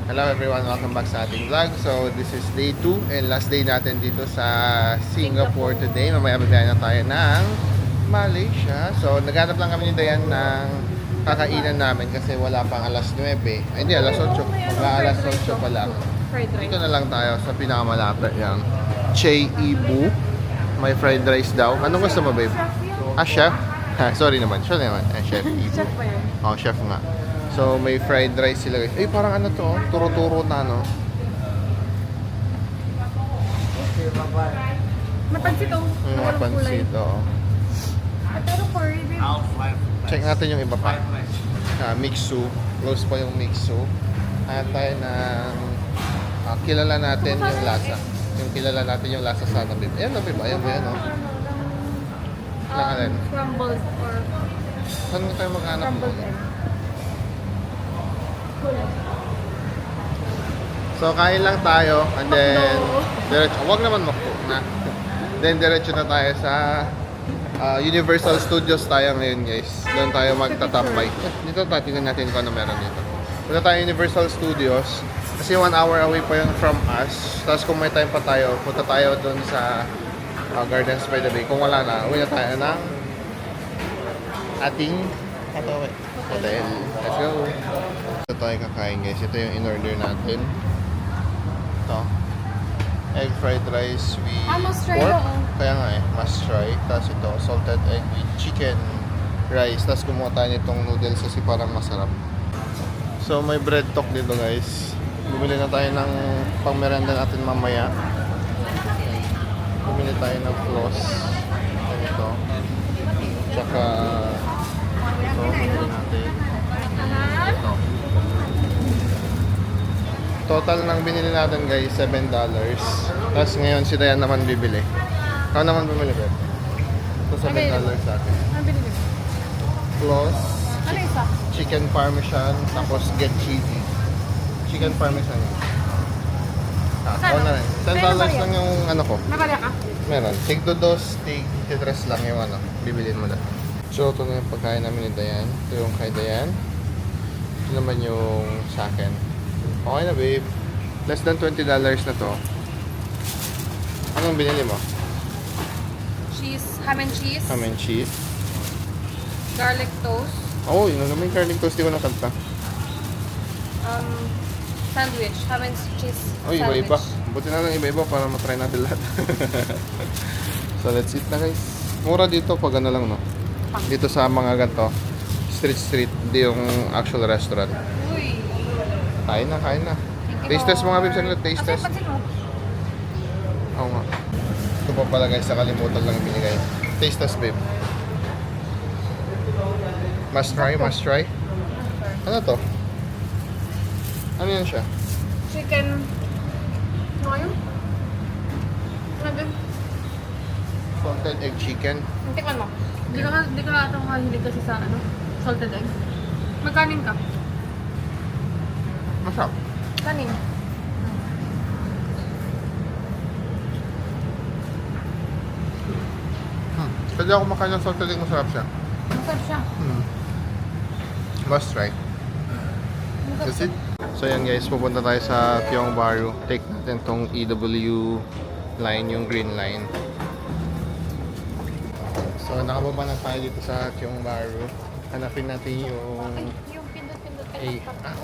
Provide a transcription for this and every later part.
Hello everyone, welcome back sa ating vlog. So this is day 2 and last day natin dito sa Singapore today. Mamaya bibiyahe na tayo ng Malaysia. So naghanap lang kami ni Dayan ng kakainan namin kasi wala pang alas 9. Ay hindi, alas 8. Mga alas 8 pa lang. Dito na lang tayo sa pinakamalapit yung Che Ibu. May fried rice daw. Anong gusto mo, babe? Chef? Sorry naman. Chef naman. Chef Ibu. Chef pa yan. Oh, chef nga. So, may fried rice sila guys. Eh, parang ano to? Turo-turo na, no? Mapansit oh. May mga pansit, oh. Pero curry, babe. Check natin yung iba pa. Mixu. Close pa yung mixu. At tayo ng kilala natin yung lasa. Yung kilala natin yung lasa sa nabib. Ayan, nabib. Ayan mo yan, oh. Nakalan. Crumbled or Saan mo tayo maghanap mo? crumbled egg. So, kain lang tayo. And then, diretso. Huwag naman mag-cook na. Then, diretso na tayo sa Universal Studios tayo ngayon, guys. Doon tayo magtatambay. Dito tayo, tingnan natin kung ano meron dito. Punta tayo Universal Studios. Kasi 1 hour away pa yun from us. Tapos kung may time pa tayo, punta tayo doon sa Gardens by the Bay. Kung wala na, uwi na tayo ng ating hotel. Let's go! Ito tayo kakain, guys. Ito yung in-order natin. Ito. Egg fried rice with must try pork. daw. Kaya nga eh, must try. Tapos ito, salted egg with chicken rice. Tapos kumuha tayo nitong noodles kasi parang masarap. So may bread talk dito, guys. Bumili na tayo ng pang-merenda natin mamaya. Bumili tayo ng floss. Ito. Tsaka ito, bumili natin. Ito. Total ng binili natin, guys, $7. Tapos ngayon si Dayan naman bibili. Ikaw naman bumili, Beb. So $7 sa akin. Ano binili? Plus Ano isa? chicken parmesan, tapos get cheesy. Chicken parmesan. Ako na rin. $10 lang yung ano ko. Nabalya ka? Meron. Take the dos, take the dress lang yung ano. Bibilin mo na. So, ito na yung pagkain namin ni Dayan. Ito yung kay Dayan. Ito naman yung sa akin. Okay na, babe. Less than $20 na to. Anong binili mo? Cheese, ham and cheese, Ham and cheese. garlic toast, Oh, yun na naman yung garlic toast. Di ko nakanta. sandwich, ham and cheese Oh, iba-iba. sandwich. Buti na lang iba-iba para matry natin lahat. So, let's eat na, guys. Mura dito pag ano lang, no? Dito sa mga ganito. Street. Hindi yung actual restaurant. Uy. Kain na. Thank you Taste test po. mga bibs. Taste Kasi test. pansin mo. Oo nga. Ito pa pala, guys. Nakalimutan lang yung binigay. Taste test, babe. Must try. Ano to? Ano yan siya? Chicken. Ano yun? Ano din? Salted egg chicken. Tikman mo. Di ka ata mahilig kasi sa ano? Salted egg. Magkanin ka? Masarap. Kanin. Pwede ako makain ng salted egg. Masarap siya. Masarap siya. Must try. That's it. So yan, guys, pupunta tayo sa Tiong Bahru. Take natin tong EW line, yung green line. So nakababa na tayo dito sa Tiong Bahru. Hanapin natin yung Yung pindot-pindot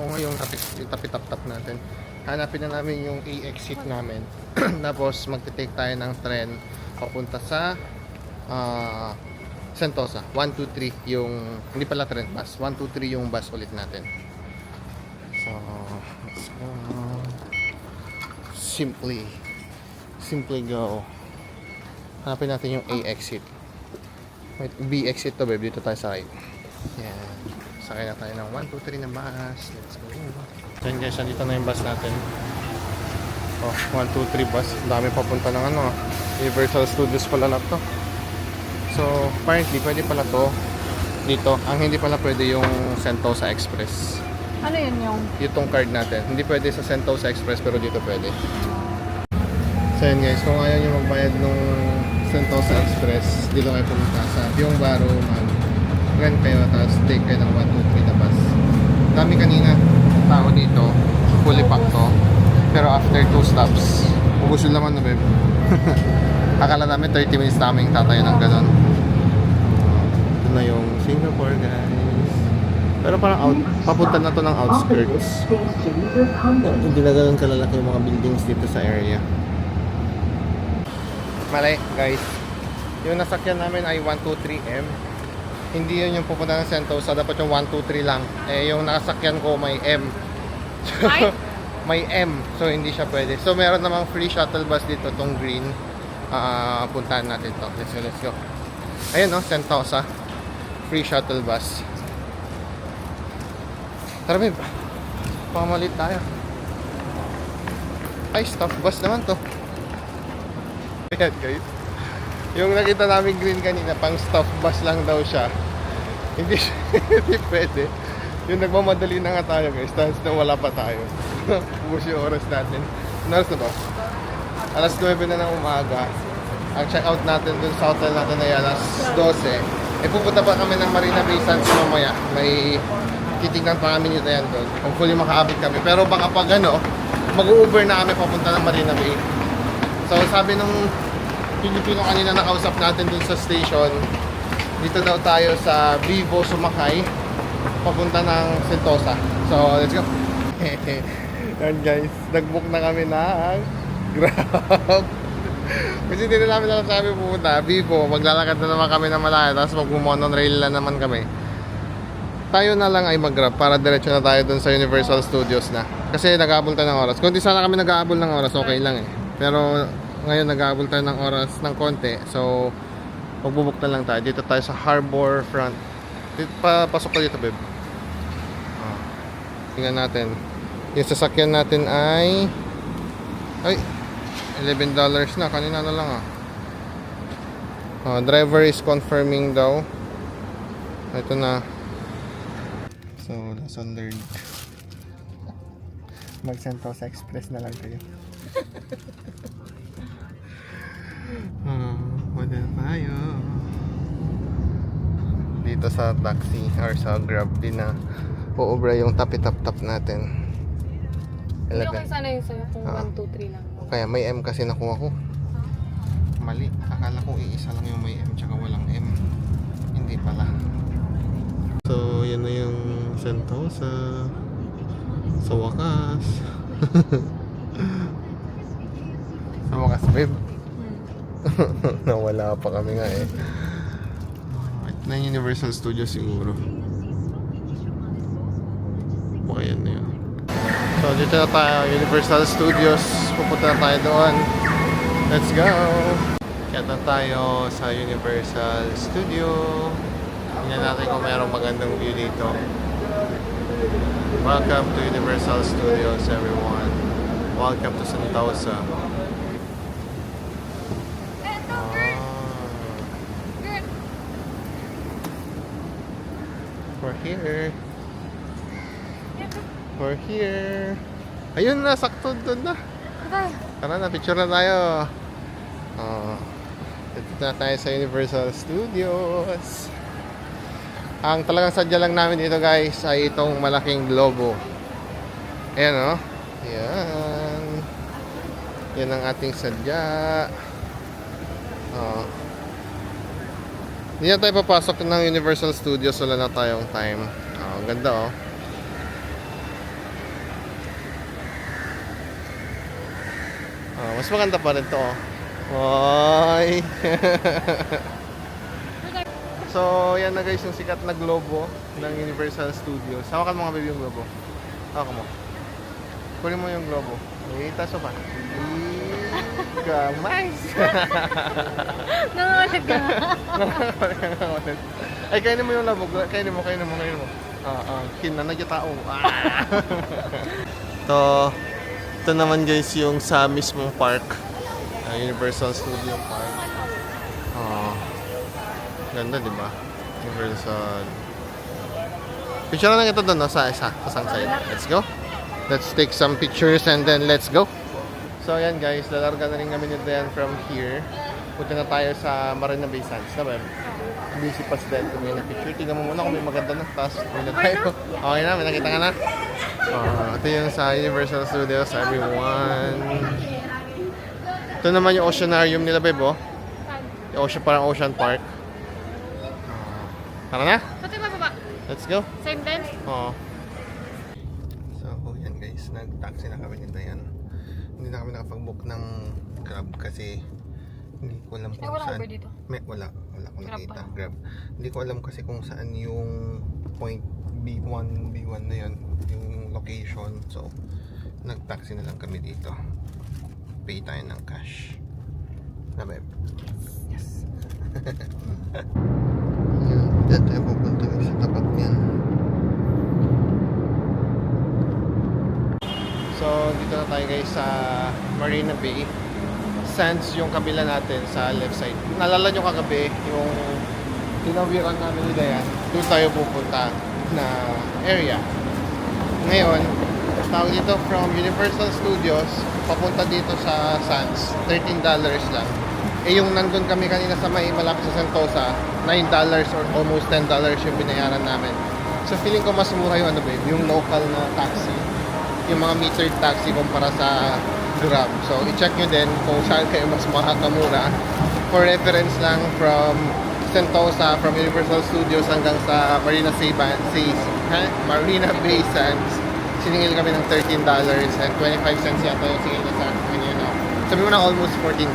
oo, yung tapit-tap-tap natin. Hanapin na namin yung exit namin. Tapos magte-take tayo ng tren papunta sa Sentosa. 123 yung, hindi pala tren bus. 123 yung bus ulit natin. So, let's go. Simply go. Hanapin natin yung A exit. Wait, B exit to, babe. Dito tayo sa right. Yan. Sakay na tayo ng 123 na bus. Let's go. So yun, guys, nandito na yung bus natin. Oh, 123 bus. Dami papunta ng ano. Universal Studios pala na to. So, apparently, pwede pala to dito. Ang hindi pala pwede yung Sentosa Express. Ano yun yung? Itong card natin. Hindi pwede sa Sentosa Express pero dito pwede. So yun, guys, kung ayaw nyo magbayad nung Sentosa Express, dito kayo pumunta sa Tiong Bahru, rent kayo, tapos take kayo ng 123 na bus. Dami kanina tao dito. fully packed to. Pero after 2 stops, ubos yung laman na, babe. Akala namin 30 minutes namin tatayo ng ganon. Ito na yung Singapore, guys. Pero parang papunta na to ng outskirts. Hindi na ganun kalalaki yung mga buildings dito sa area. Mali, guys. Yung nasakyan namin ay 123M. Hindi yun yung pupunta ng Sentosa. Dapat yung 123 lang. Eh, yung nakasakyan ko may M. Ay? May M. So, hindi siya pwede. So, meron namang free shuttle bus dito, tong green. Puntahan natin to. Let's go. Ayun, no? Sentosa. Free shuttle bus. Tara, babe. Pamalit tayo. Ay, stop bus naman to. Ayan, guys. Yung nakita namin green kanina, pang stop bus lang daw siya. Hindi siya, hindi pwede. Yung nagmamadali na nga tayo, guys. Tapos na wala pa tayo. Ubus yung oras natin. Ano oras na ba? Alas 9 na ng umaga. Ang check-out natin dun sa hotel natin ay alas 12. Eh, pupunta pa kami ng Marina Bay Sands mamaya. May titignan pa kami nito yan doon. Hopefully makaabot kami. Pero baka pag ano, mag-Uber na kami papunta ng Marina Bay. So, sabi nung Pilipino kanina nakausap natin dun sa station, dito daw tayo sa Vivo sumakay papunta ng Sentosa. So, let's go. Yan guys, nag-book na kami ng Grab. Kasi hindi na namin alam sa kami pupunta. Vivo, maglalakad na naman kami ng malaya, tapos mag-monorail na naman kami. Tayo na lang ay mag-Grab para diretso na tayo dun sa Universal Studios na. Kasi nag-aabol tayo ng oras. Kung di sana kami nag-aabol ng oras, okay lang eh. Pero ngayon nag-aabol tayo ng oras ng konti. So, magbubuk na lang tayo. Dito tayo sa Harbor Front. Dito, pasok ka dito, babe. Tingnan natin. Yung sasakyan natin ay $11 na. Kanina na lang driver is confirming daw. Ito na. So, lesson learned. Mag-Sentosa Express na lang kayo. Model tayo. Dito sa taxi or sa Grab din na uubra yung tapi-tap-tap natin. Hindi okay sana yung sa'yo kung 1, 2, 3 lang. Kaya may M kasi nakuha ko. Mali. Akala ko iisa lang yung may M tsaka walang M. Hindi pala. So, yan na yung Sentosa. Sa wakas. Sa wakas, babe. Nawala pa kami nga eh. Ito na yung Universal Studios siguro. Baka yan na yun. So, dito na tayo, Universal Studios. Pupunta na tayo doon. Let's go! Kaya na tayo sa Universal Studio. Tingnan natin kung mayroong magandang view dito. Welcome to Universal Studios, everyone. Welcome to Sentosa. We're here. We're here. Ayun na, sakto doon na. Tara na, picture na tayo. Dito na tayo sa Universal Studios. Ang talagang sadya lang namin dito guys ay itong malaking globo. Ayan Ayan. Yan ang ating sadya. Hindi na tayo papasok ng Universal Studios. Wala na tayong time. Ang ganda mas maganda pa rin to Hoy! So, yan na guys yung sikat na globo ng Universal Studios. Hawakan mo nga baby yung globo. Hawakan mo. Kunin mo yung globo. Taso pa. Gamay! Nangangalit ka. Nangangalit. Ay, kainin mo yung labog. Kainin mo. Kinanagya tao. Ito naman guys yung sa mismong park. Universal Studio Park. Ganda, di ba? Universal. Picture na lang ito doon, sa isang side. Let's go. Let's take some pictures and then let's go. So, ayan guys. Lalarga na rin kami nito yan from here. Punta na tayo sa Marina Bay Sands. Diba? busy pa sila. Tumingin na picture. Tingnan mo muna kung may maganda na. Tapos, may na tayo. Okay na, may nakita ka na. Ito yung sa Universal Studios, everyone. Ito naman yung Oceanarium nila, babe, oh. Yung parang Ocean Park. Tara na? Pati baba. Let's go. Same din? Oo. So, yan guys. Nag-taxi na kami ni Dayan. Hindi na kami nakapag-book ng Grab kasi hindi ko alam kung wala saan. Uber dito? Wala akong Grab nakita. ba? Grab. Hindi ko alam kasi kung saan yung point B1 na yun. Yung location. So, nag-taxi na lang kami dito. Pay tayo ng cash. Na babe? Yes. Yan. Diyan tayo pupunta sa tapat niyan. So, dito na tayo guys sa Marina Bay. Sands yung kabila natin sa left side. Naalala nyo kagabi yung tinawiran namin ni Dayan. Doon tayo pupunta na area. Ngayon, tawag dito from Universal Studios papunta dito sa Sands. $13 lang. Eh yung nandun kami kanina sa may malapit sa Sentosa, $9 or almost $10 yung binayaran namin. So feeling ko mas mura yung ano babe, yung local na taxi. Yung mga metered taxi kumpara sa Grab. So i-check nyo din kung saan kayo mas makakamura. For reference lang from Sentosa, from Universal Studios hanggang sa Marina Bay Sands, siningil kami ng $13 and 25 cents yata yung singil na sa akin yun. Sabi mo na almost $14.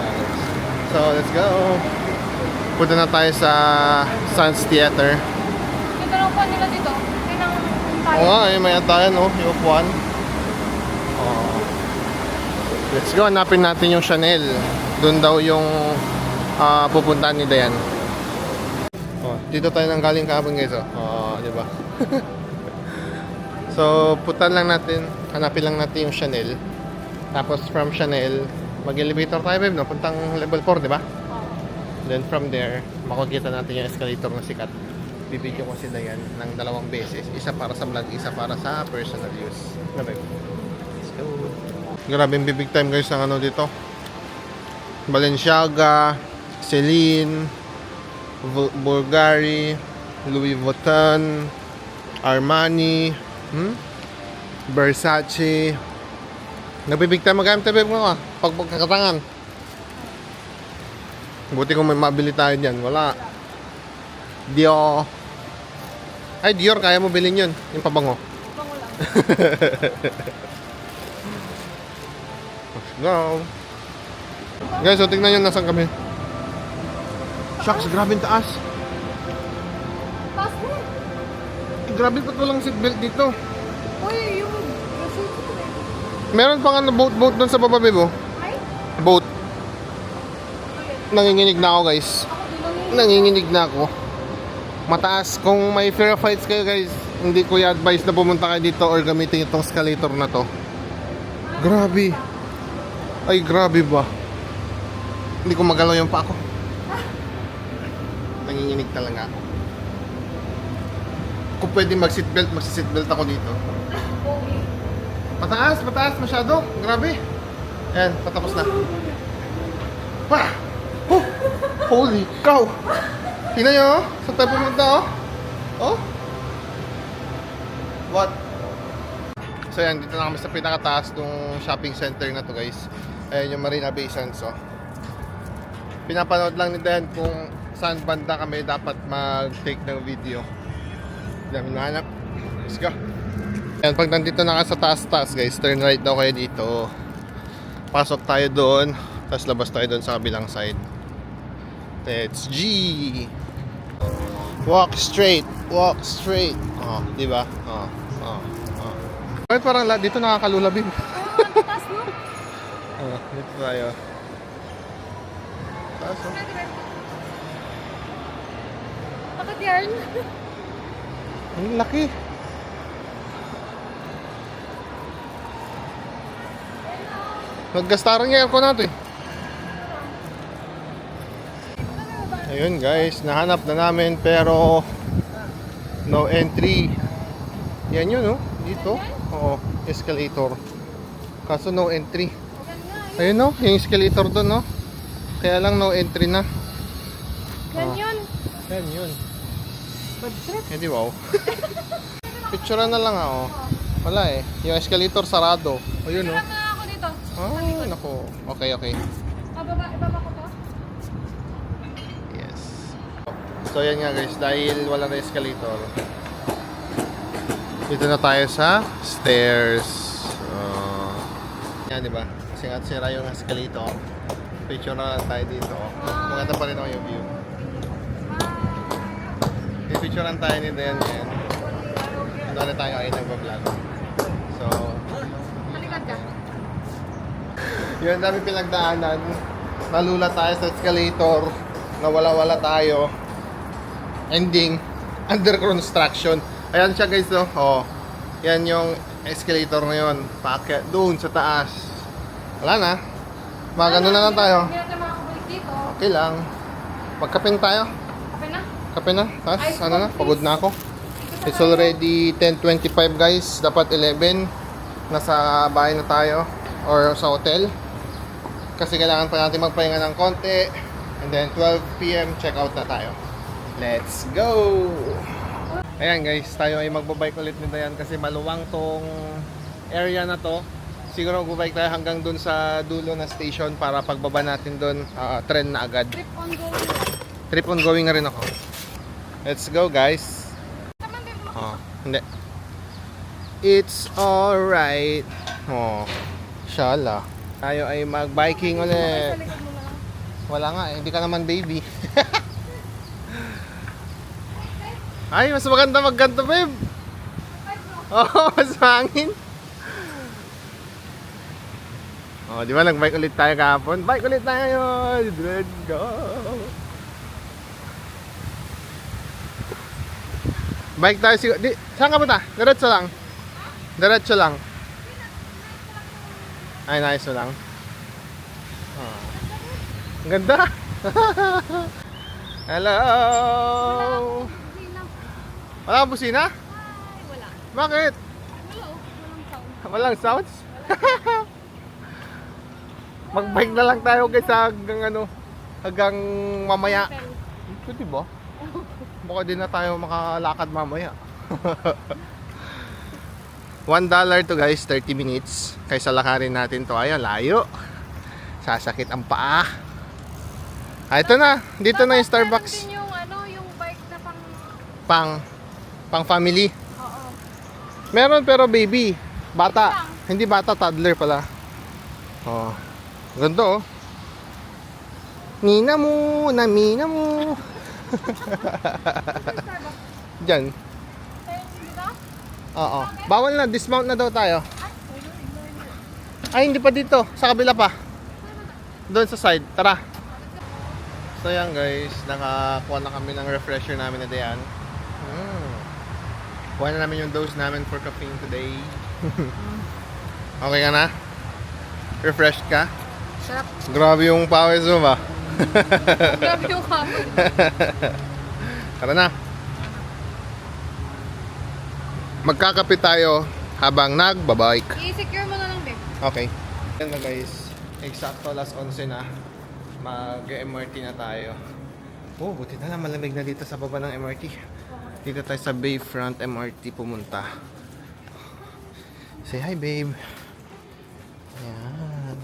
So, let's go! Punta na tayo sa Sands Theater. Ito lang po nila dito. Yun ang tayo. Oo nga, may tayo, no? Yung upuan. Let's go, hanapin natin yung Chanel. Doon daw yung pupuntahan ni Dayan. Dito tayo nang galing kahapon guys, di ba? So, puntahan lang natin, hanapin lang natin yung Chanel. Tapos from Chanel, mag-elevator tayo, babe, no? Puntang level 4, di ba? Then from there, makikita natin yung escalator na sikat. Bibigyan ko si Dayan ng 2 beses. Isa para sa vlog, isa para sa personal use. Na, babe? Let's go. Grabe yung big time guys ng ano dito. Balenciaga, Celine, Bulgari, Louis Vuitton, Armani, Versace. Nabibig tayo magamit tayo mo pag pagkakatangan. Buti kung may mabili tayo dyan. Wala. Dior. Ay, Dior, kaya mo bilhin yun. Yung pabango. Bango lang. Let's go. Guys, so tingnan nyo nasan kami. Shucks, grabe yung taas. Taas mo. Grabe pa walang seatbelt dito. Uy, yung result ko eh. Meron pa nga na boat doon sa baba, bebo. Ay? Boat. Nanginginig na ako, guys. Ako din lang yun. Nanginginig na ako. Mataas. Kung may fear of heights kayo, guys, hindi ko i-advise na pumunta kayo dito or gamitin itong escalator na to. Grabe. Ay, grabe ba? Hindi ko magalaw yung pa ako. Nanginginig talaga ako. Kung pwede mag-seatbelt, mag-seatbelt ako dito. Mataas, mataas masyado. Grabe. Ayan, patapos na. Pa! Oh! Holy cow! Tingnan nyo, oh. Saan tayo pumunta, oh? Oh? What? So yan, dito na kami sa pinakataas ng shopping center na to, guys. Ayan yung Marina Bay Sands, oh. Pinapanood lang ni Dan kung saan banda kami dapat mag-take ng video. Dami nahanap. Let's go. Ayan, pag nandito na ka sa taas-taas, guys, turn right daw kayo dito. Pasok tayo doon, tapos labas tayo doon sa kabilang side. Let's G! Walk straight, walk straight. Oh, di ba? Bakit parang dito nakakalulabing? Taas mo. Dito tayo. Taas, oh. Bakit yan? Ang laki. Naggastaran yung aircon natin. Ayun guys, nahanap na namin pero no entry. Yan yun, no? Dito. Oo, escalator. Kaso no entry. Ayun, no? Yung escalator doon, no? Kaya lang no entry na. Yan yun. Yan, yun. Bad trip. Hindi, wow. Picture na lang ako. Wala eh. Yung escalator sarado. O yun, Picture oh. na ako dito. Ah, naku. Okay, okay. Ibaba ko to. Yes. So, yan nga guys. Dahil wala na escalator. Dito na tayo sa stairs. Yan, di ba? Kasi nga sira yung escalator. Picture na lang tayo dito. Maganda pa rin ako yung view. Pipicturean tayo ni Dayan yan. Doon na tayo ay nagbablog. So, Talikad ka. yun, dami pinagdaanan. Nalula tayo sa escalator. Nawala-wala tayo. Ending, under construction. Ayan siya guys, no? Oh, yan yung escalator na yun. Paakyat doon sa taas. Wala na. Magano na lang tayo. Hindi natin makakabalik dito. Okay lang. Magkapin tayo. Okay na? Kape na. Tapos, ano na, pagod na ako. It's already 10:25 guys. Dapat 11. Nasa bahay na tayo. Or sa hotel. Kasi kailangan pa natin magpahinga ng konti. And then 12 PM, check out na tayo. Let's go! Ayan guys, tayo ay magbabike ulit ni Dayan kasi maluwang tong area na to. Siguro magbabike tayo hanggang dun sa dulo na station para pagbaba natin dun, tren na agad. Trip on going. Trip on going na rin ako. Let's go guys. Hindi. It's alright. Shala. Tayo ay mag-biking ulit. Sa likod mo na lang. Wala nga hindi ka naman baby. Ay, mas maganda magganto, babe. Oh, mas hangin. Oh, di ba nag-bike ulit tayo kahapon? Bike ulit tayo. Let's go. Bike tayo siguro. Saan ka punta? Diretso lang. Diretso lang. Ay, nice mo lang. Oh. Ang ganda. Hello. Wala kang busina? Ay, wala. Bakit? Wala oh. Walang Walang sound. sounds? Mag-bike na lang tayo guys hanggang mamaya. Pwede ba? Baka din na tayo makalakad mamaya. $1 to guys, 30 minutes. Kaysa lakarin natin to. Ayan, layo. Sasakit ang paa. Ito na. Dito na yung Starbucks. Meron din yung bike na pang Family. oo. Meron pero baby. Bata. Hindi bata, toddler pala. Oh. Ganda oh. Mina mo. Diyan. Dito? Oo. Bawal na. Dismount na daw tayo. Ay, hindi pa dito. Sa kabila pa. Doon sa side. Tara. So yan guys. Nakakuha na kami ng refresher namin na Dayan. Kuha na namin yung dose namin for caffeine today. Okay ka na? Refreshed ka? Sarap. Grabe yung pawis mo ba? Grabe yung kapon. Tara na. Magkakape tayo habang nagbabike. I-secure mo na lang, babe. Okay. Yan na guys. Eksakto alas 11 na. Mag-MRT na tayo. Oh, buti na lang malamig na dito sa baba ng MRT. Dito tayo sa Bayfront MRT pumunta. Say hi, babe. Ayan.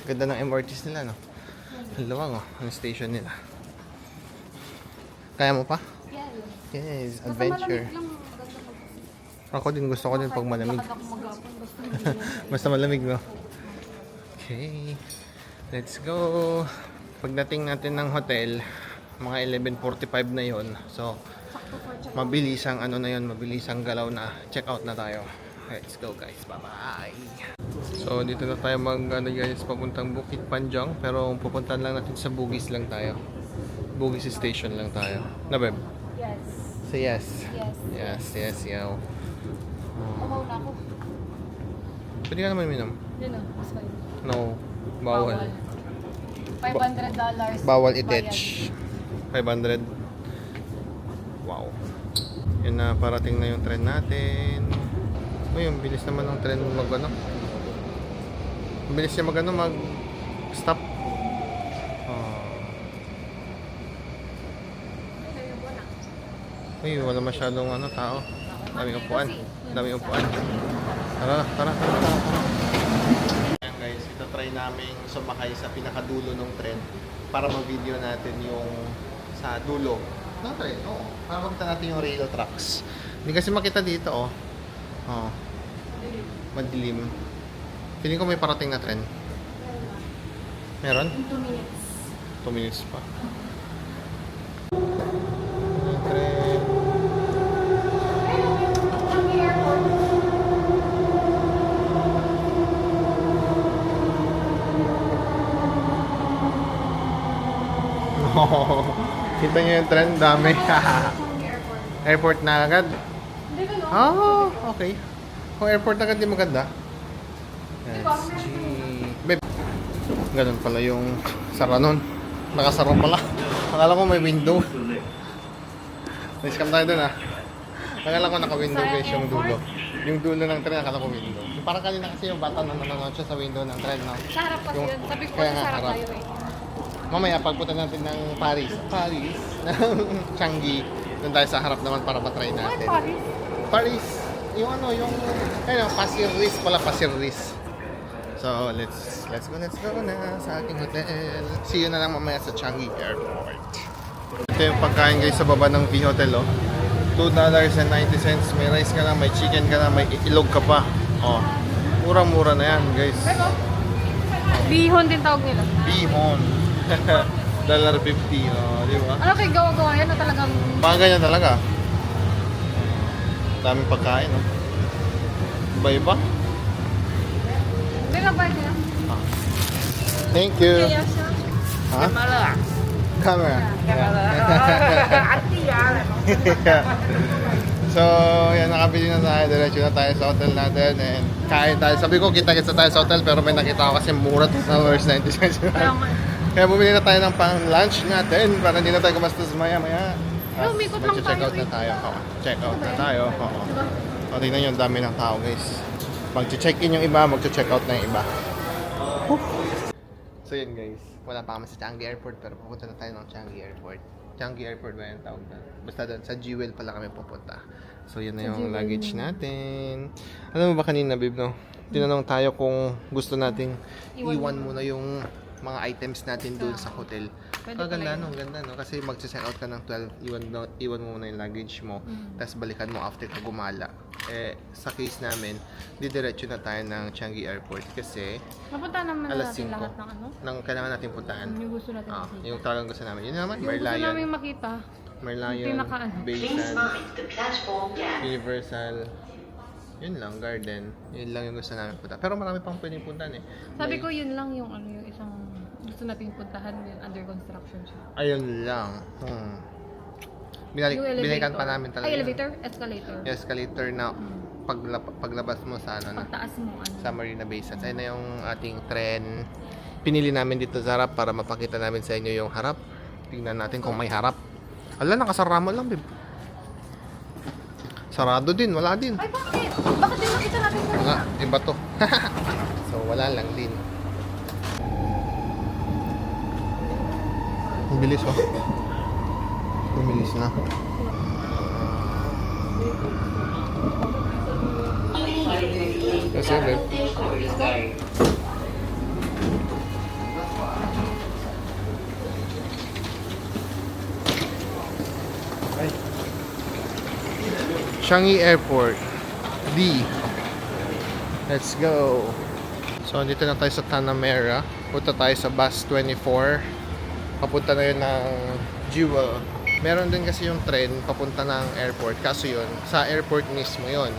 Ganda ng MRTs nila, no? Ang luwang, oh. Ang station nila. Kaya mo pa? Yes, adventure. Ako din gusto ko din pag malamig. Basta malamig, no? Okay. Let's go. Pagdating natin ng hotel, mga 11:45 na yon. So, mabilis ang mabilis ang galaw na. Check out na tayo. Let's go guys. Bye-bye. So, dito na tayo guys, papuntang Bukit Panjang. Pero pupuntahan lang natin sa Bugis lang tayo. Bugis Station lang tayo. Na, babe? Yes. Say yes. Yes. Yes, yaw. Umaw na ako. Pwede ka naman minum? Yun o, mas fine. No. Bawal. $500. Bawal i-touch. 500. Wow. Yun na, parating na yung tren natin. Uy, yung bilis naman ng tren ang bilis niya mag-stop. Uy, wala masyadong tao. Daming upuan. Daming upuan. Tara, tara, tara, tara, tara. Ayan guys, ito try namin sumakay sa pinakadulo ng tren para mag-video natin yung sa dulo ng tren. Oo. Para makita natin yung rail tracks. Hindi kasi makita dito, oh. Oh. Madilim. Feeling ko may parating na tren. Meron? 2 minutes. 2 minutes pa. Yung tren. Kita niyo yung tren, dami. Airport na agad. Hindi ka, no? Oh, okay. Kung airport na agad, di maganda. SG. Babe, ganun pala yung sara nun. Nakasara pala. Akala ko may window. Niscam tayo dun Akala ko naka-window Sa guys yung airport? dulo. Yung dulo ng tren, akala ko window. Yung parang kanina kasi yung bata na nanonood siya sa window ng tren, no? Sa harap kasi Yung- yun. Sabi ko kaya kasi nga, sa harap harap. tayo eh. Mamaya, pagpunta natin ng Paris, ng Changi, doon tayo sa harap naman para matry Bakit natin. Paris? Paris, yung Pasir Ris pala, Pasir Ris. So, let's go na sa ating hotel. See you na lang mamaya sa Changi Airport. Ito yung pagkain guys sa baba ng V Hotel, oh. $2.90. May rice ka na, may chicken ka na, may ilog ka pa. Oh, mura-mura na yan guys. Pero, bihon din tawag nila. Bihon. $1.50, oh, di ba? Ano kay gawa-gawa yan na talagang... Baka ganyan talaga. Daming pagkain, no? Iba-iba. Hindi na ba sila? Thank you. Kaya siya. Ha? Kamala. Camera. Ati yan. So, yan, nakabili na tayo. Diretso na tayo sa hotel natin. And kain tayo. Sabi ko, kita-kita tayo sa hotel. Pero may nakita ko kasi mura $2.90. Kaya nga. Kaya bumili na tayo ng pang-lunch natin. Para hindi na tayo gumastos maya-maya. Pero umikot lang Mag-check out tayo na tayo. Oo. Check out na tayo. Oo. Diba? O, tingnan nyo, ang dami ng tao, guys. Mag-check in yung iba, mag-check out na yung iba. So, yun, guys. Wala pa kami sa Changi Airport, pero pupunta na tayo ng Changi Airport. Changi Airport ba yung tawag na? Basta doon, sa Jewel pala kami pupunta. So, yun na Sa yung Jewel luggage na. natin. Alam mo ba kanina, babe, no? Tinanong tayo kung gusto nating Iwan iwan muna yung mga items natin doon sa hotel. Pwede Ganda, pala yun. no? Ganda, no? Kasi mag-check out ka ng 12, iwan mo muna yung luggage mo, tapos balikan mo after ka gumala. Eh, sa case namin, didiretso na tayo ng Changi Airport kasi Napunta naman alas natin 5 lahat ng ano. nang kailangan natin puntahan. Yung gusto natin makita. Yung talagang gusto namin. Yun naman, Yung gusto namin Merlion, makita. Merlion, pinaka-ano. Basin, Universal, yun lang, Garden. Yun lang yung gusto namin punta. Pero marami pang pwedeng puntahan eh. Sabi May- ko yun lang yung ano yung isang gusto nating puntahan yung under construction siya. Ayun lang. Yung elevator. Binalikan pa namin talaga. Ay, yun. elevator? Escalator. Yung escalator na paglabas mo sa ano na, Pagtaas mo ano. sa Marina Bay Sands. Ayun na yung ating tren. Pinili namin dito sa harap para mapakita namin sa inyo yung harap. Tingnan natin kung may harap. Ala, nakasara mo lang, babe. Sarado din, wala din. Ay, bakit? Bakit din nakita natin sa Nga, iba to. So, wala lang din. Ang bilis, oh. Ang bilis na. Kasi, babe. Changi Airport. D. Let's go. So, dito na tayo sa Tanamera. Punta tayo sa bus 24. Papunta na yun ng Jewel. Meron din kasi yung train papunta ng airport. Kaso yun, sa airport mismo yun.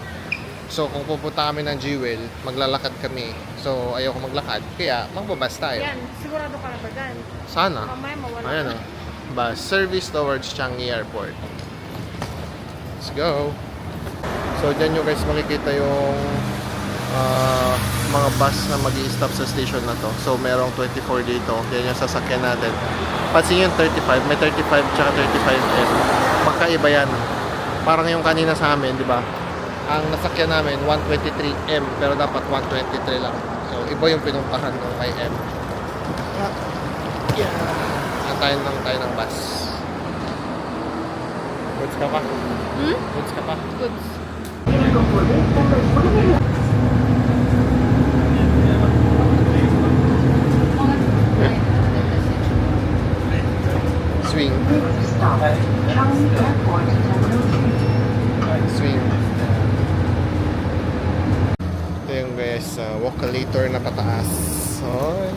So, kung pupunta kami ng Jewel, maglalakad kami. So, ayoko maglakad. Kaya, magbabas tayo. Yan, sigurado ka na ba dyan? Sana. Mamaya mawala. Ayan o. Bus service towards Changi Airport. Let's go. So, dyan nyo guys makikita yung mga bus na mag-i-stop sa station na to. So, merong 24 dito. Yan yung sasakyan natin. Pansin yung 35. May 35 tsaka 35M. Magkaiba yan. Parang yung kanina sa amin, di ba? Ang nasakyan namin, 123M. Pero dapat 123 lang. So, iba yung pinuntahan ng kay M. Yeah. Antayin lang tayo ng bus. Goods ka pa? Hmm? Goods ka pa? Goods. Swing. Swing. Ito yung guys, walkalator na pataas. Oy.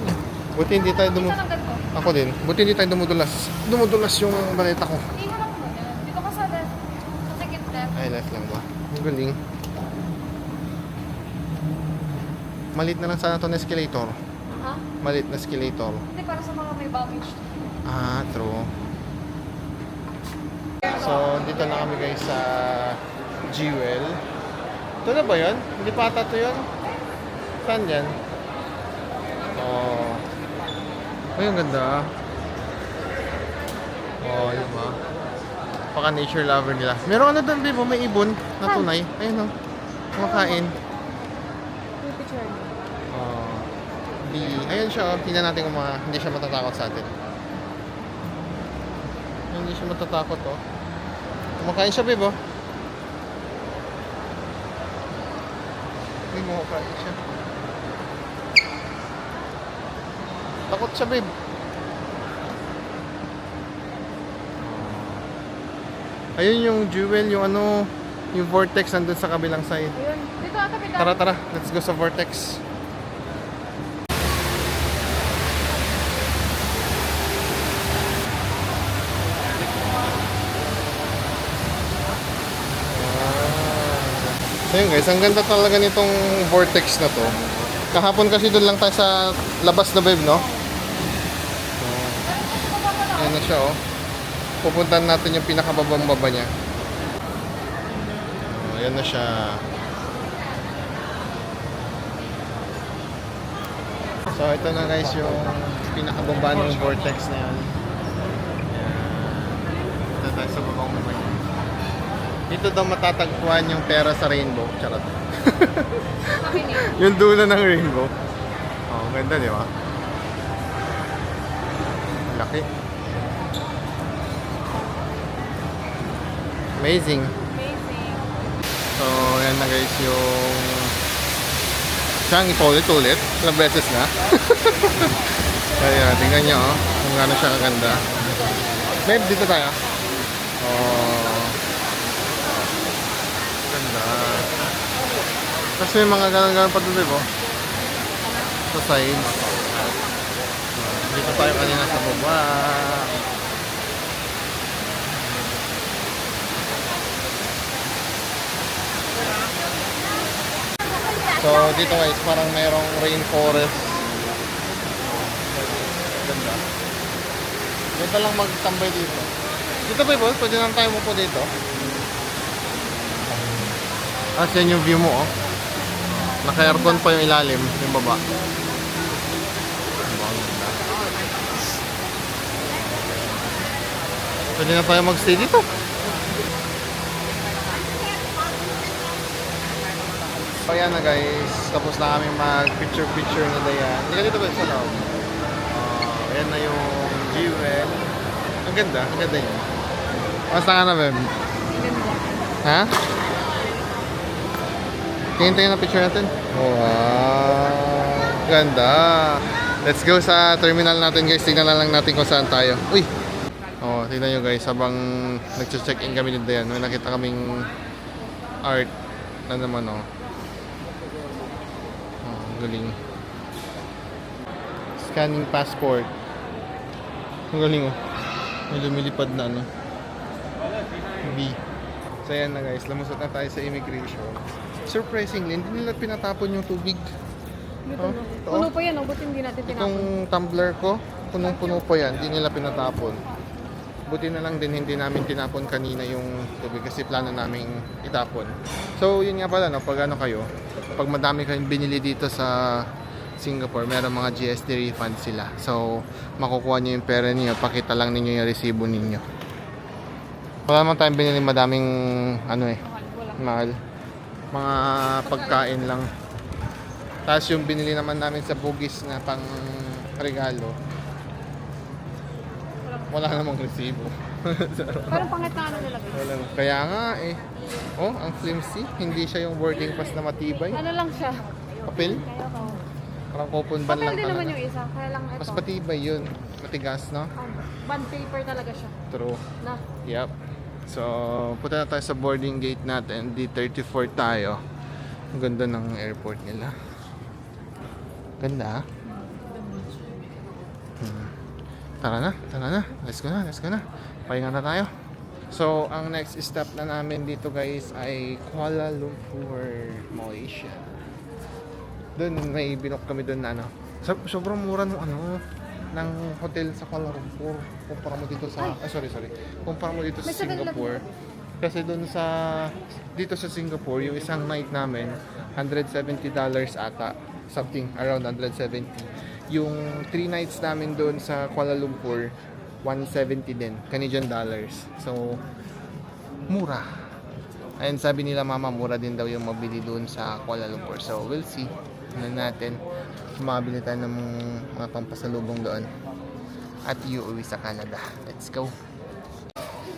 Buti hindi tayo Isa lang ganito. Ako din. Buti hindi tayo dumudulas. Dumudulas yung baleta ko. Iwan ako mo dyan. Dito ka sa left. Sa second left. Ay, left lang ba? Ang galing. Malit na lang sana ito na escalator. Ha? Malit na escalator. Hindi, para sa mga may baggage. Ah, true. So, dito na kami guys sa Jewel. Ito na ba yun? Hindi pa ata ito yun? Saan yan? Oh. Ay, ang ganda. Oh, yun ba? Paka nature lover nila. Meron ano doon, babe? Oh, may ibon na tunay. Ayun o. Kumakain. Yung picture niyo. Oh. Ayun siya. Oh. Tingnan natin kung hindi siya matatakot sa atin. Hindi siya matatakot oh. Kumakain siya, babe oh. Ay, kumakain siya. Takot siya, babe. Ayun yung Jewel, yung ano, yung vortex nandun sa kabilang side. Ayun. Dito ata kita. Tara, tara. Let's go sa vortex. So yun guys, ang ganda talaga nitong vortex na to. Kahapon kasi doon lang tayo sa labas na babe, no? So, ayan na siya, oh. Pupuntahan natin yung pinakababang baba niya. Oh, ayan na siya. So ito na guys yung pinakababa ng vortex na yan. Ito tayo sa babang baba niya. Dito daw matatagpuan yung pera sa rainbow. Charot. Akin eh. Yung dulo ng rainbow. Oh, ganda di ba? Laki. Amazing. Amazing. So, yan na guys yung siyang ipulit-ulit. Ilang beses na. Kaya, tingnan nyo oh, kung gano'n siya kaganda. Babe, dito tayo. Oh. Ganda. Tapos may mga gano'n-gano'n pa doon, babe, oh. Sa sides. Dito tayo kanina sa baba. So, dito guys, parang mayroong rainforest. Ganda. Dito lang magtambay dito. Dito ba, boss? Pwede lang tayo mo po dito. As yan yung view mo, oh. Naka-aircon pa yung ilalim, yung baba. Ganda. Pwede na tayo magstay dito. So ayan na guys, tapos na kami mag-picture-picture na Dayan. Hindi ka dito ba sa loob? Ayan na yung Jewel. Ang ganda yun. Basta ka na, babe? Ha? Tingin-tingin na picture natin. Wow! Ganda! Let's go sa terminal natin guys. Tingnan na lang natin kung saan tayo. Uy! Oh, tingnan nyo guys, habang nag-check-in kami din Dayan, may nakita kaming art na naman oh. Galing. Scanning passport. Ang galing oh. May lumilipad na ano. B. So yan na guys, lumusot na tayo sa immigration. Surprisingly, hindi nila pinatapon yung tubig. Dito, no? Puno pa yan, oh. Ba't hindi natin tinapon? Itong tumbler ko, punong-puno pa yan, hindi nila pinatapon. Buti na lang din hindi namin tinapon kanina yung tubig kasi plano namin itapon. So yun nga pala, no, pag ano kayo, pag madami kayong binili dito sa Singapore, meron mga GST refund sila. So makukuha nyo yung pera niyo, pakita lang ninyo yung resibo ninyo. Wala naman tayong binili madaming ano eh, mahal. Mga pagkain lang. Tapos yung binili naman namin sa Bugis na pang regalo, Wala namang resibo. Parang pangit na ano nilagay. Wala. Kaya nga eh. Oh, ang flimsy. Hindi siya yung boarding pass na matibay. Ano lang siya? Papel? Parang coupon ban Papel lang din naman talaga. yung isa. Kaya lang ito. Mas matibay yun. Matigas, no? Bond paper talaga siya. True. Na. Yep. So, punta na tayo sa boarding gate natin. D34 tayo. Ang ganda ng airport nila. Ganda, ah. Tara na. Let's go na. Pahinga na tayo. So, ang next stop na namin dito guys ay Kuala Lumpur, Malaysia. Doon may binook kami doon na ano. Sobrang mura nung ano ng hotel sa Kuala Lumpur kumpara mo dito sa sorry. Kumpara mo dito sa May 7-Eleven. Singapore. Kasi doon sa dito sa Singapore, yung isang night namin $170 ata. Something around 170. Yung 3 nights namin doon sa Kuala Lumpur, 170 din, Canadian dollars. So, mura. And sabi nila mama, mura din daw yung mabili doon sa Kuala Lumpur. So, we'll see. Ano natin, mabili tayo ng mga pampasalubong doon. At uuwi sa Canada. Let's go.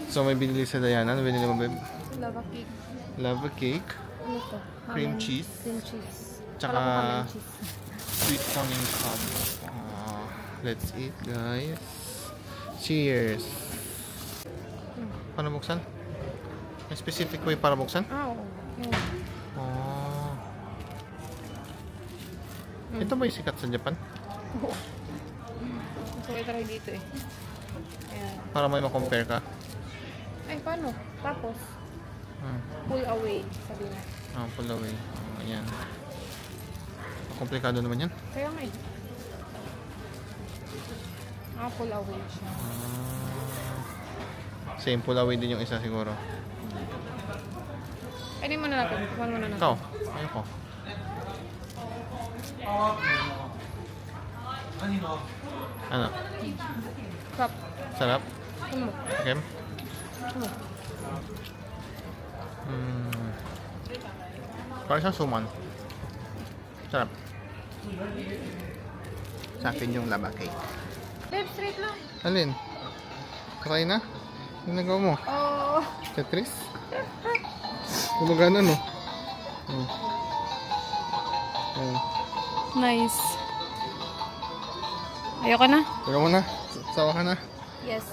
So, may binili sa Diana. Ano binili mo, babe? Lava cake. Lava cake, Ano to? cream cheese, Cream cheese. tsaka Kala ko cheese. sweet tongue cod. Let's eat, guys. Cheers. Paano buksan? May specific way para buksan? Oo. Oh. Ito ba yung sikat sa Japan? So, ito rin dito eh. Ayan. Para may makompare ka? Ay, paano? Tapos, Hmm. pull away. Sabi na. Pull away. Ayan. Komplikado naman yan. Kaya nga eh. Pull away siya. Same pull away din yung isa siguro. Ay, di muna natin. Kukuhan muna natin. Ikaw, ayoko. Ano? Cup. Sarap? Ano? Okay? Ano? Parang siyang suman. Sarap. Sa akin yung lava cake. Left straight lang. Alin? Try na? Yung nagawa mo? Oh. Tetris? Gumagana, no? Nice. Ayoko na? Teka mo na. Sawa ka na. Yes.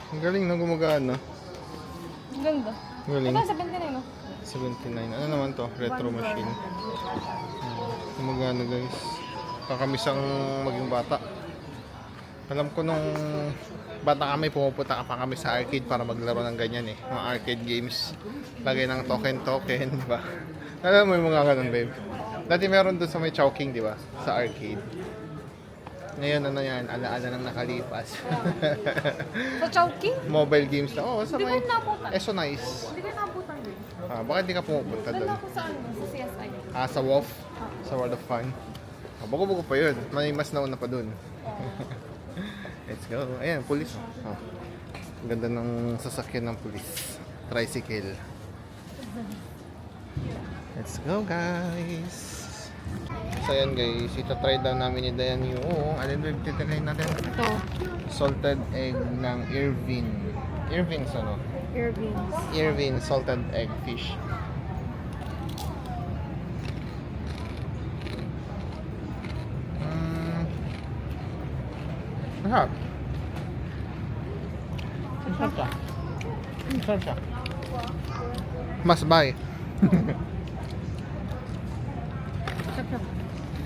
Ang galing na gumagana. Ang ganda. Galing. Ito, 79 no? 79. Ano naman to? Retro machine. Gumagana, guys. Kakamisang maging bata. Alam ko nung bata kami, pumupunta ka pa kami sa arcade para maglaro ng ganyan eh. Mga arcade games. Lagay ng token, di ba? Alam mo yung mga ganun, babe. Dati meron doon sa may Chowking, di ba? Sa arcade. Ngayon, ano yan? Ala-ala nang nakalipas. Sa Chowking? Mobile games na. Oo, sa Hindi may ko naputan. Eso Nice. Hindi ko naputan din. Bakit di ka pumupunta Ganda doon? ko sa ano, sa CSI. Sa WOF? Sa World of Fun? Bago-bago pa yun. May mas nauna pa doon. Let's go. Ayan, pulis. Ang ganda ng sasakyan ng pulis. Tricycle. Let's go, guys. So, ayan guys. Ita-try daw namin ni Dayan yung alin ba yung titry natin? Ito. Salted egg ng Irvin. Irvin's ano? Irving's. Irvin salted egg fish. Masarap. Masarap siya. Masarap siya. Must buy.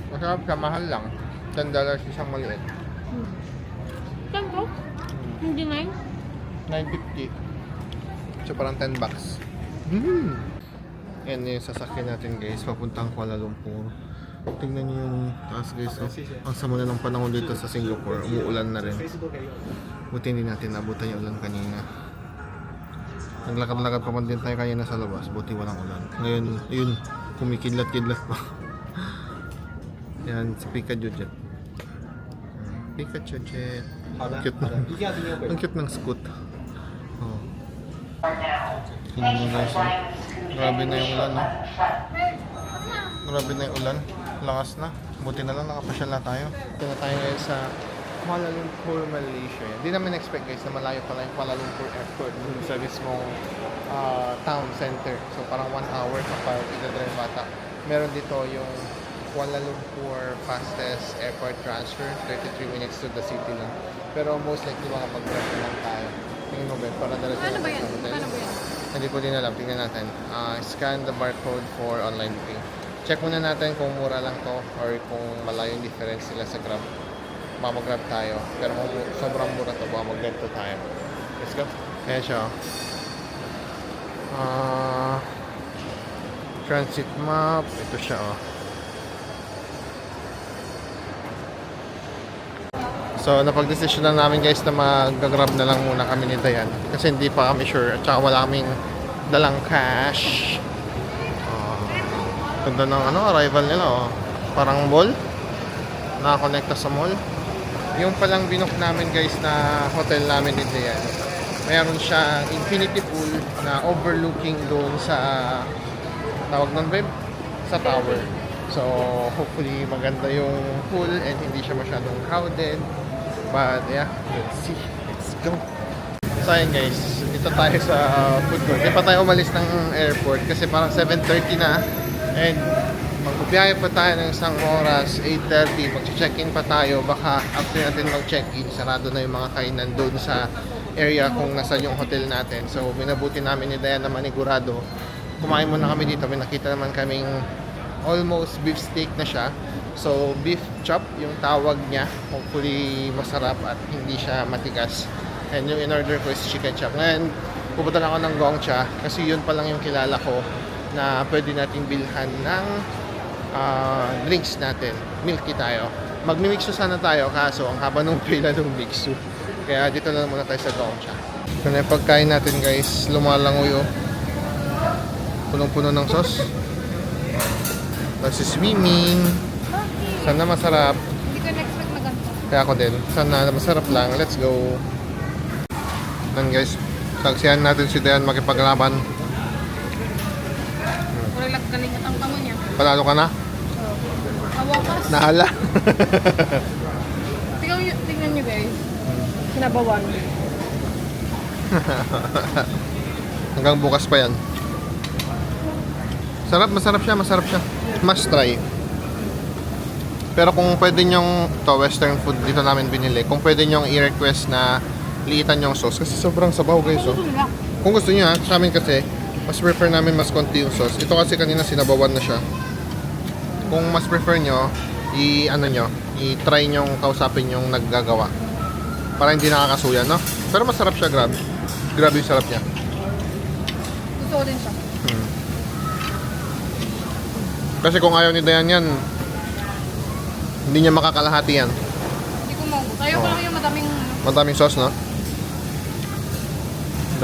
Masarap siya, mahal lang. $10 isang maliit. Ganto? Hindi na yun? $9.50. So parang $10. Yan yung sasakyan natin guys, papuntang Kuala Lumpur. Tingnan niyo yung taas guys. Oh. Ang sama na ng panahon dito sa Singapore. Umuulan na rin. Buti hindi natin nabutan yung ulan kanina. Naglakad-lakad pa man din tayo kanina sa labas. Buti walang ulan. Ngayon, yun, kumikidlat-kidlat pa. Yan, si Pikachu Jet. Pikachu Jet. Cute na. Ang cute ng scoot. Oh. Tingnan mo guys. Oh. Grabe na yung ulan. Oh. Grabe na yung ulan. Lakas na. Buti na lang nakapasyal na tayo. Ito na tayo ngayon sa Kuala Lumpur, Malaysia. Hindi namin expect guys na malayo pala yung Kuala Lumpur Airport dun sa mismong town center. So parang 1 hour kapag ina-drive bata. Meron dito yung Kuala Lumpur fastest airport transfer, 33 minutes to the city lang. Pero most likely mga mag-drive na lang tayo. Tingin mo ba, para dala Ano ba yan? sa hotel. Ano ba yan? Hindi ko din alam, tingnan natin. Scan the barcode for online booking. Check muna natin kung mura lang to or kung malayo yung difference sila sa Grab. Baka mag-Grab tayo. Pero kung sobrang mura to, baka mag-Grab to tayo. Let's go. Ayan siya. Transit map. Ito siya oh. So, napag-decision na namin guys na mag-grab na lang muna kami ni Dayan. Kasi hindi pa kami sure. At saka wala kaming dalang cash. Ganda ng arrival nila oh. Parang mall. Nakakonekta sa mall. Yung palang binook namin guys na hotel namin ni Dayan. Mayroon siya infinity pool na overlooking doon sa tawag ng babe? Sa tower. So, hopefully maganda yung pool and hindi siya masyadong crowded. But yeah, let's see. Let's go. So ayun guys, dito tayo sa food court. Di pa tayo umalis ng airport kasi parang 7:30 na. And magbibiyahe pa tayo ng isang oras, 8:30. Mag-check-in pa tayo. Baka after natin mag-check-in, sarado na yung mga kainan doon sa area kung nasa yung hotel natin. So, minabuti namin ni Dayan na manigurado. Kumain muna kami dito. May nakita naman kaming almost beef steak na siya. So, beef chop yung tawag niya. Hopefully, masarap at hindi siya matigas. And yung in-order ko is chicken chop. Ngayon, pupunta lang ako ng Gongcha kasi yun pa lang yung kilala ko na pwede nating bilhan ng drinks natin. Milky tayo. Magmimixo sana tayo kaso ang haba nung pila ng mixo. Kaya dito na muna tayo sa Gongcha. Ito na yung pagkain natin guys. Lumalangoy oh. Punong-puno ng sauce. Tapos swimming. Sana masarap. Hindi ko na-expect na ganito. Kaya ako din. Sana masarap lang. Let's go. Then guys, saksihan natin si Dayan makipaglaban. Wala lang kalingat ang kamo niya. Panalo ka na? Awakas. Nahala. Tingnan niyo guys. Sinabawan. Hanggang bukas pa yan. Masarap siya. Must try. Pero kung pwede nyong, to western food dito namin binili, kung pwede nyong i-request na liitan yung sauce, kasi sobrang sabaw guys oh. Kung gusto nyo ha, sa amin kasi, mas prefer namin mas konti yung sauce. Ito kasi kanina sinabawan na siya. Kung mas prefer nyo, i-try nyong kausapin yung naggagawa. Para hindi nakakasuya, no? Pero masarap siya, grabe. Grabe yung sarap niya. Gusto ko din siya. Kasi kung ayaw ni Dayan yan, hindi niya makakalahati yan. Hindi ko maugot. Ayaw ko lang yung madaming... Madaming sauce, no?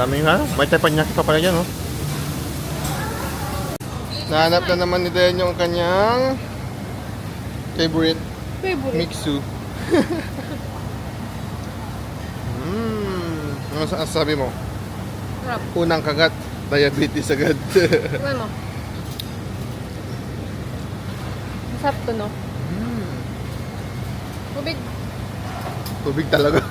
Daming ha? May teppanyaki pa pala dyan, no? Nahanap na naman ni Dayan yung kanyang favorite mixu. Ano sabi mo? Sarap. Unang kagat, diabetes agad. Tingnan mo. Masarap to, no? Tubig. Tubig talaga.